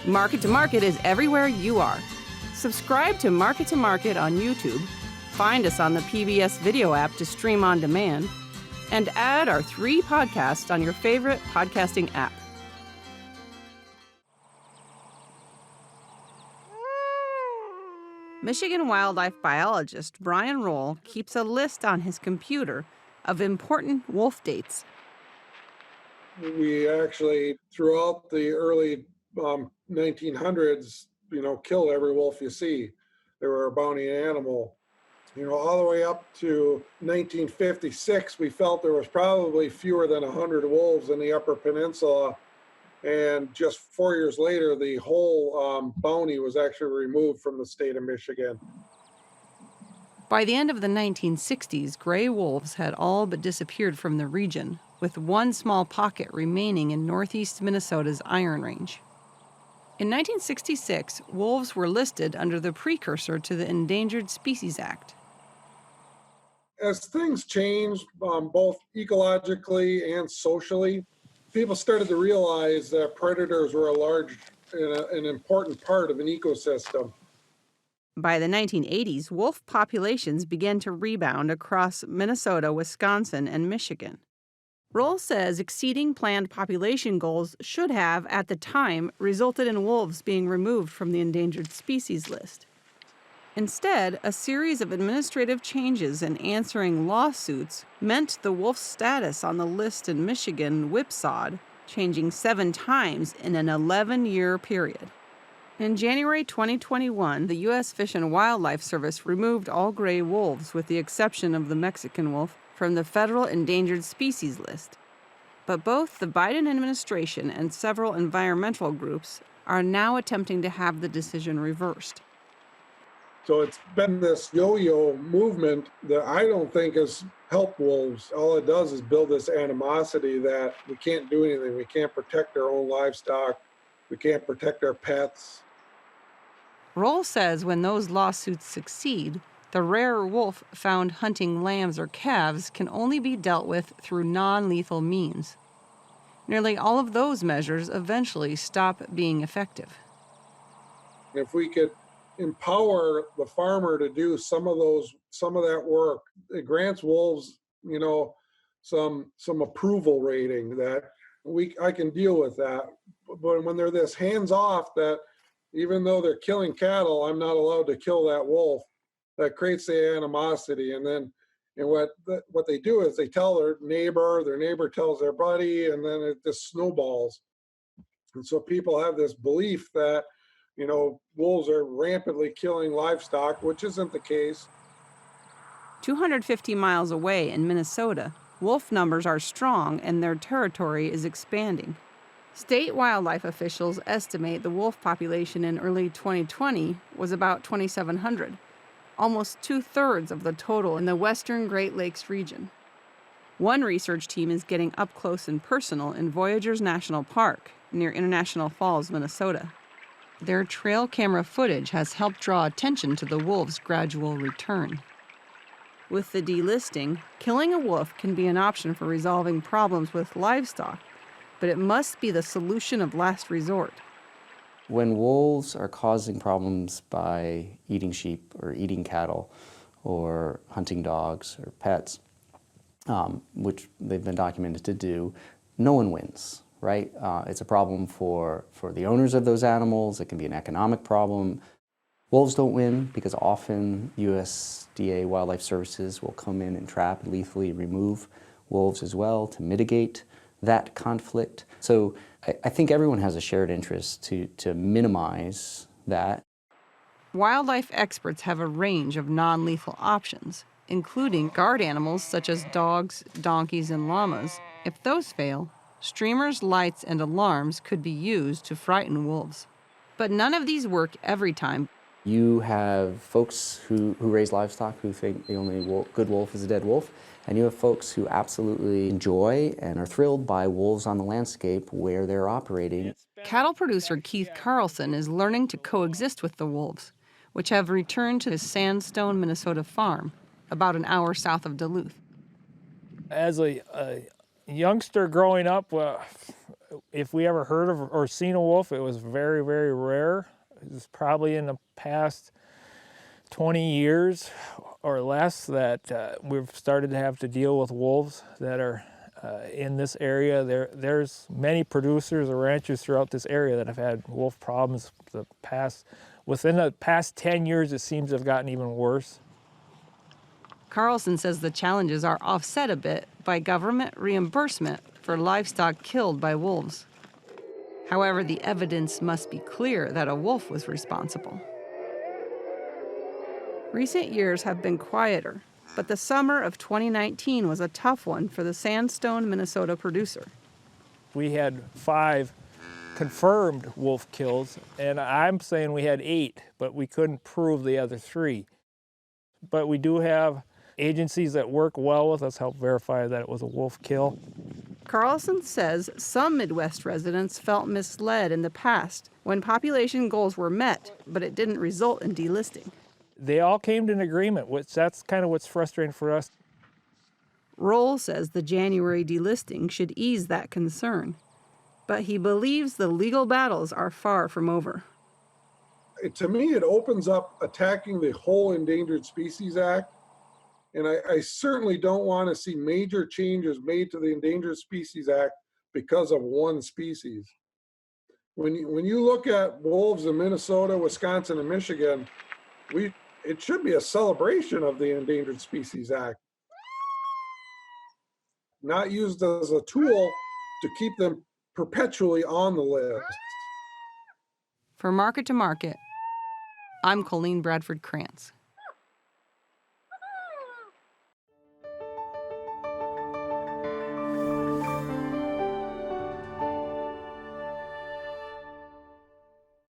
Market to Market is everywhere you are. Subscribe to Market on YouTube, find us on the PBS video app to stream on demand, and add our 3 podcasts on your favorite podcasting app. Michigan wildlife biologist Brian Roll keeps a list on his computer of important wolf dates. We actually, throughout the early 1900s, killed every wolf you see. They were a bounty animal. All the way up to 1956, we felt there was probably fewer than 100 wolves in the Upper Peninsula. And just 4 years later, the whole bounty was actually removed from the state of Michigan. By the end of the 1960s, gray wolves had all but disappeared from the region, with one small pocket remaining in northeast Minnesota's Iron Range. In 1966, wolves were listed under the precursor to the Endangered Species Act. As things changed, both ecologically and socially, people started to realize that predators were an important part of an ecosystem. By the 1980s, wolf populations began to rebound across Minnesota, Wisconsin, and Michigan. Roll says exceeding planned population goals should have, at the time, resulted in wolves being removed from the endangered species list. Instead, a series of administrative changes and answering lawsuits meant the wolf's status on the list in Michigan whipsawed, changing 7 times in an 11-year period. In January 2021, the U.S. Fish and Wildlife Service removed all gray wolves, with the exception of the Mexican wolf, from the federal endangered species list. But both the Biden administration and several environmental groups are now attempting to have the decision reversed. So it's been this yo-yo movement that I don't think has helped wolves. All it does is build this animosity that we can't do anything. We can't protect our own livestock. We can't protect our pets. Roll says when those lawsuits succeed, the rare wolf found hunting lambs or calves can only be dealt with through non-lethal means. Nearly all of those measures eventually stop being effective. If we could empower the farmer to do some of that work, it grants wolves, some approval rating that I can deal with that. But when they're this hands off, that even though they're killing cattle, I'm not allowed to kill that wolf, that creates the animosity. And what they do is they tell their neighbor tells their buddy, and then it just snowballs. And so people have this belief that wolves are rampantly killing livestock, which isn't the case. 250 miles away in Minnesota, wolf numbers are strong and their territory is expanding. State wildlife officials estimate the wolf population in early 2020 was about 2,700, almost 2/3 of the total in the western Great Lakes region. One research team is getting up close and personal in Voyageurs National Park near International Falls, Minnesota. Their trail camera footage has helped draw attention to the wolves' gradual return. With the delisting, killing a wolf can be an option for resolving problems with livestock, but it must be the solution of last resort. When wolves are causing problems by eating sheep or eating cattle or hunting dogs or pets, which they've been documented to do, no one wins. Right? It's a problem for the owners of those animals. It can be an economic problem. Wolves don't win because often USDA Wildlife Services will come in and trap and lethally remove wolves as well to mitigate that conflict. So I think everyone has a shared interest to minimize that. Wildlife experts have a range of non-lethal options, including guard animals such as dogs, donkeys, and llamas. If those fail, streamers, lights, and alarms could be used to frighten wolves. But none of these work every time. You have folks who raise livestock who think the only good wolf is a dead wolf, and you have folks who absolutely enjoy and are thrilled by wolves on the landscape where they're operating. Cattle producer Keith Carlson is learning to coexist with the wolves, which have returned to his Sandstone, Minnesota farm, about an hour south of Duluth. As a youngster growing up, if we ever heard of or seen a wolf, it was very, very rare. It was probably in the past 20 years or less that we've started to have to deal with wolves that are in this area. There's many producers or ranchers throughout this area that have had wolf problems within the past 10 years. It seems to have gotten even worse. Carlson says the challenges are offset a bit by government reimbursement for livestock killed by wolves. However, the evidence must be clear that a wolf was responsible. Recent years have been quieter, but the summer of 2019 was a tough one for the Sandstone, Minnesota producer. We had 5 confirmed wolf kills, and I'm saying we had 8, but we couldn't prove the other 3. But we do have agencies that work well with us, help verify that it was a wolf kill. Carlson says some Midwest residents felt misled in the past when population goals were met, but it didn't result in delisting. They all came to an agreement, which that's kind of what's frustrating for us. Roll says the January delisting should ease that concern, but he believes the legal battles are far from over. To me, it opens up attacking the whole Endangered Species Act. And I certainly don't want to see major changes made to the Endangered Species Act because of one species. When you look at wolves in Minnesota, Wisconsin, and Michigan, it should be a celebration of the Endangered Species Act, not used as a tool to keep them perpetually on the list. For Market to Market, I'm Colleen Bradford Krantz.